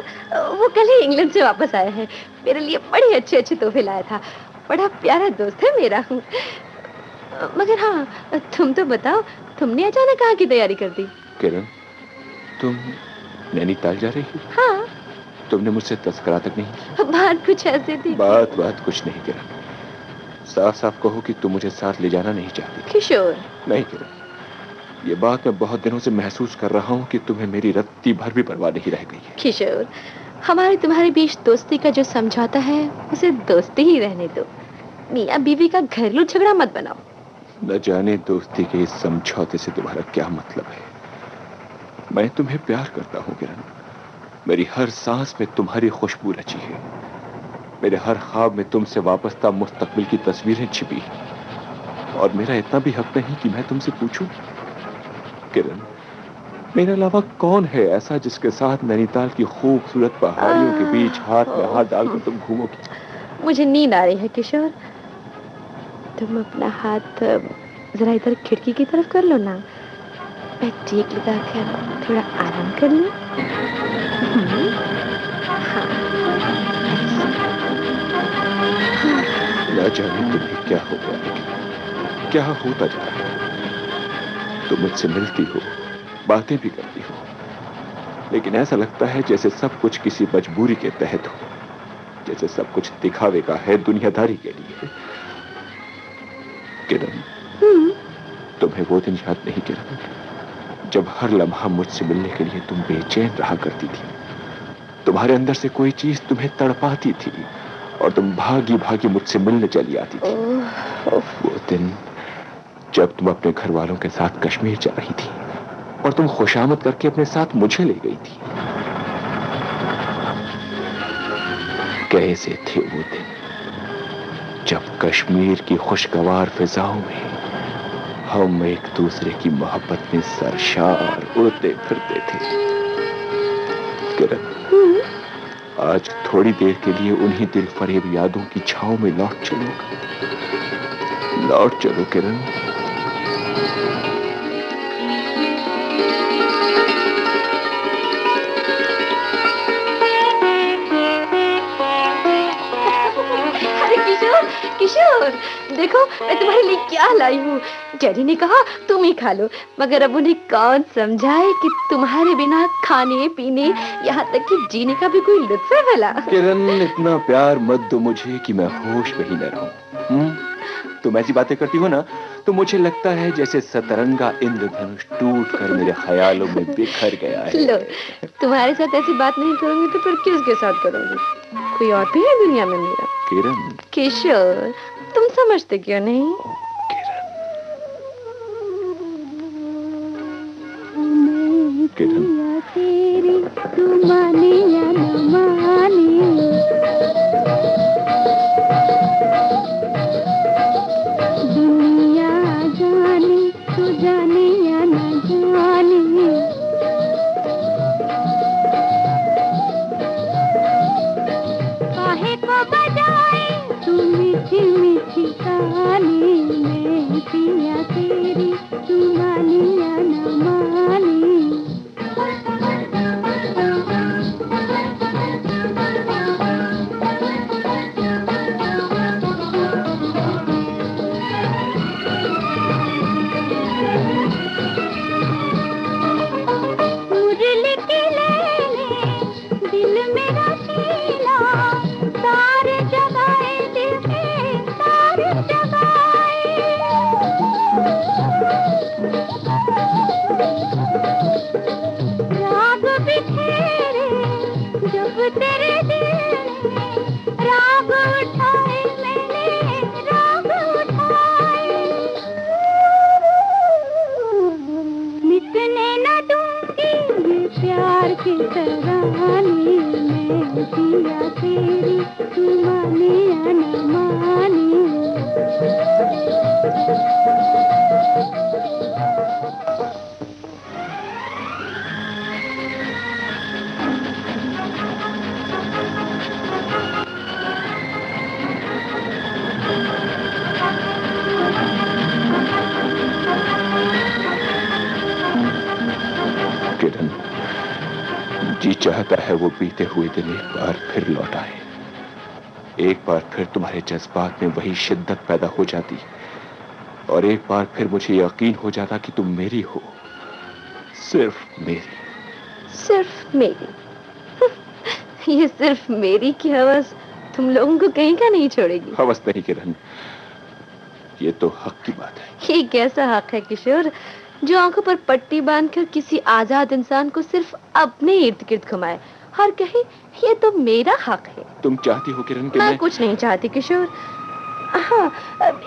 वो कल ही इंग्लैंड से वापस आया है। मेरे लिए बड़े अच्छे अच्छे तोहफे लाया था। बड़ा प्यारा दोस्त है मेरा। मगर हाँ, तुम तो बताओ, तुमने अचानक कहाँ की तैयारी कर दी? किरण, तुम नैनीताल जा रही हो? हाँ। तुमने मुझसे तस्करा तक नहीं? बात कुछ ऐसी थी। बात कुछ नहीं किरण, साफ साफ कहो कि तुम मुझे साथ ले जाना नहीं चाहती। किशोर। नहीं किरण, ये बात मैं बहुत दिनों से महसूस कर रहा हूँ कि तुम्हें मेरी रत्ती भर भी परवाह नहीं रह गई है। किशोर, हमारे तुम्हारे बीच दोस्ती का जो समझौता है उसे दोस्ती ही रहने दो। मियाँ बीवी का घरेलू झगड़ा मत बनाओ। न जाने दोस्ती के इस समझौते से तुम्हारा क्या मतलब है। मैं तुम्हें प्यार करता हूँ किरण। मेरी हर सांस में तुम्हारी खुशबू रची है। मेरे हर ख्वाब में तुमसे वाबस्ता मुस्तकबिल की तस्वीरें छिपी हैं। और मेरा इतना भी हक नहीं कि मैं तुमसे पूछूं, किरण, मेरे अलावा कौन है ऐसा जिसके साथ नैनीताल की खूबसूरत पहाड़ियों के बीच हाथ में हाथ डालकर तुम घूमोगी? मुझे नींद आ रही है किशोर। तुम अपना हाथ जरा इधर खिड़की की तरफ कर लो ना। मैं टेक लगा कर थोड़ा आराम कर लूं। न जाने तुम्हें क्या हो गया है, क्या होता जा रहा है। तुम मुझसे मिलती हो, बातें भी करती हो, लेकिन ऐसा लगता है जैसे सब कुछ किसी मजबूरी के तहत हो, जैसे सब कुछ दिखावे का है, दुनियादारी के लिए। किरण, तुम्हें वो दिन याद नहीं किरण, जब हर लम्हा मुझसे मिलने के लिए तुम बेचैन रहा करती थी। तुम्हारे अंदर से कोई चीज तुम्हें तड़पाती थी और तुम भागी भागी मुझसे मिलने चली आती थी। वो दिन जब तुम अपने घर वालों के साथ कश्मीर जा रही थी और तुम खुशामद करके अपने साथ मुझे ले गई थी। कैसे थे वो दिन जब कश्मीर की खुशगवार फिजाओं में हम एक दूसरे की मोहब्बत में सरशार उड़ते फिरते थे। किरण, आज थोड़ी देर के लिए उन्हीं दिल फरेब यादों की छांव में लौट चलो किरण। किशोर, देखो मैं तुम्हारे लिए क्या लाई हूँ। डैडी ने कहा तुम ही खा लो, मगर अब उन्हें कौन समझाए कि तुम्हारे बिना खाने पीने यहाँ तक कि जीने का भी कोई लुत्फ है भला। किरण, इतना प्यार मत दो मुझे कि मैं होश में ही न रहूं। तुम ऐसी बातें करती हो ना तो मुझे लगता है जैसे सतरंगा इंद्रधनुष टूटकर मेरे ख्यालों में बिखर गया है। लो, तुम्हारे साथ ऐसी बात नहीं करूंगी तो फिर किसके साथ करूंगी? कोई और भी है दुनिया में मेरा? किरण, किशोर, तुम समझते क्यों नहीं? किरण, तेरी तू माने या न माने, दुनिया जाने तू जाने या न जाने, काहे को बजाए तू मीठी मीठी ताली, मैं पिया तेरी तू माने या न माने। जी चाहता है वो बीते हुए दिन एक बार फिर लौट आए, एक बार फिर तुम्हारे जज्बात में वही शिद्दत पैदा हो जाती और एक बार फिर मुझे यकीन हो जाता कि तुम मेरी हो, सिर्फ मेरी। सिर्फ मेरी? ये सिर्फ मेरी की हवस तुम लोगों को कहीं का नहीं छोड़ेगी। हवस नहीं किरण, ये तो हक की बात है। ये कैसा हक है किशोर जो आंखों पर पट्टी बांधकर किसी आजाद इंसान को सिर्फ अपने इर्द गिर्द घुमाए और कहे ये तो मेरा हक है? तुम चाहती हो किरण कि मैं कुछ नहीं चाहती किशोर। हाँ,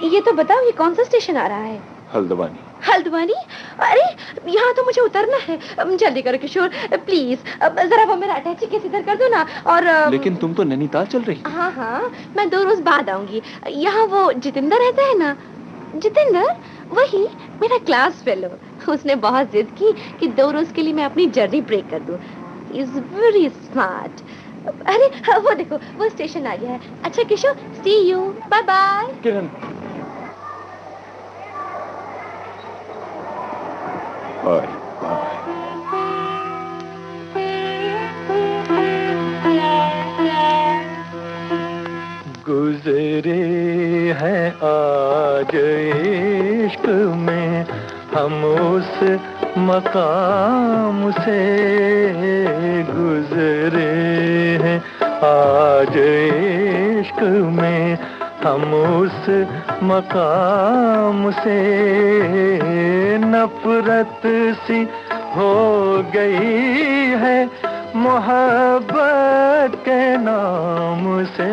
ये तो बताओ ये कौन सा स्टेशन आ रहा है? हल्द्वानी। हल्द्वानी? अरे यहाँ तो मुझे उतरना है, जल्दी करो किशोर प्लीज। जरा वो मेरा अटैची केस इधर कर दो ना। और लेकिन तुम तो नैनीताल चल रही। हाँ हाँ, मैं 2 रोज बाद आऊंगी। यहाँ वो जितेंद्र रहता है ना? जितेंद्र, वही मेरा क्लास फेलो। उसने बहुत जिद की कि 2 रोज के लिए मैं अपनी जर्नी ब्रेक कर दूं। Is very smart. अरे वो देखो वो स्टेशन आ गया है। अच्छा Kishore, see you, bye bye. Kiran, bye bye. गुजरे हैं आज इश्क में हम उस मकाम से गुजरे हैं। आज इश्क में हम उस मकाम से नफरत सी हो गई है मोहब्बत के नाम से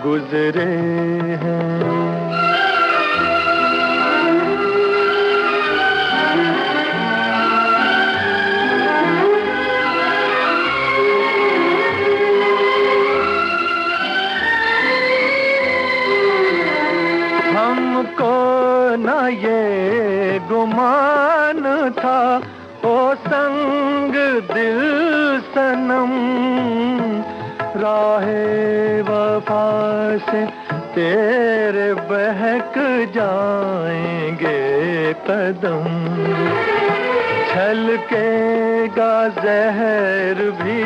गुजरे हैं। हमको न ये गुमान था ओ संग दिल सनम, राहे वफा से तेरे बहक जाएंगे कदम। छलकेगा जहर भी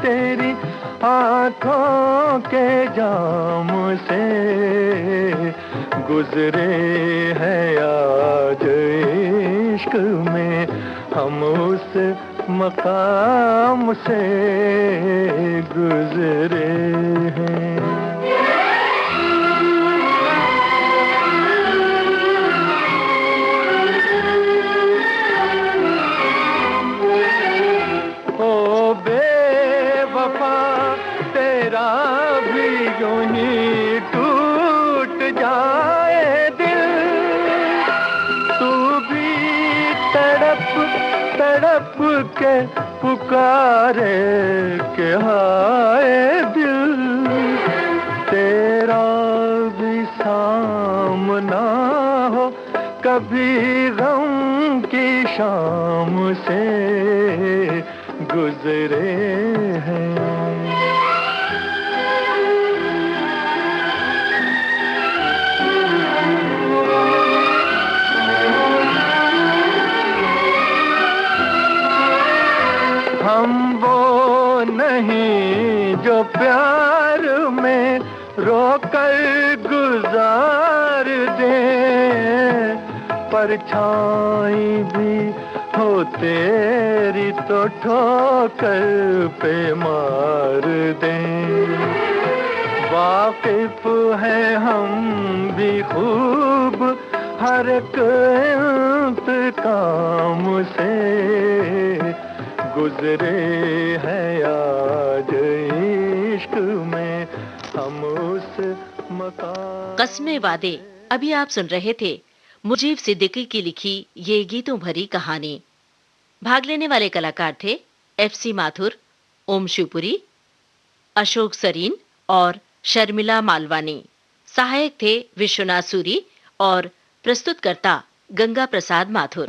तेरी आँखों के जाम से गुजरे हैं। आज इश्क में हम उस मकाम से गुजरे हैं। ओ बेवफा तेरा भी यूं ही टूट जाए दिल, तू भी तड़प तड़प के पुकारे के हाय दिल, तेरा भी सामना हो कभी गम की शाम से गुजरे हैं। हम वो नहीं जो प्यार में रोकर गुजार दे, परछाई भी हो तेरी तो ठोकर पे मार दें। वाकिफ है हम भी खूब हर एक इंतकाम से गुजरे हैं। आज इश्क में हम उस मकाम। कस्मे वादे अभी आप सुन रहे थे मुजीब सिद्दीकी की लिखी ये गीतों भरी कहानी। भाग लेने वाले कलाकार थे FC माथुर, ओम शिवपुरी, अशोक सरीन और शर्मिला मालवानी। सहायक थे विश्वनाथ सूरी और प्रस्तुतकर्ता गंगा प्रसाद माथुर।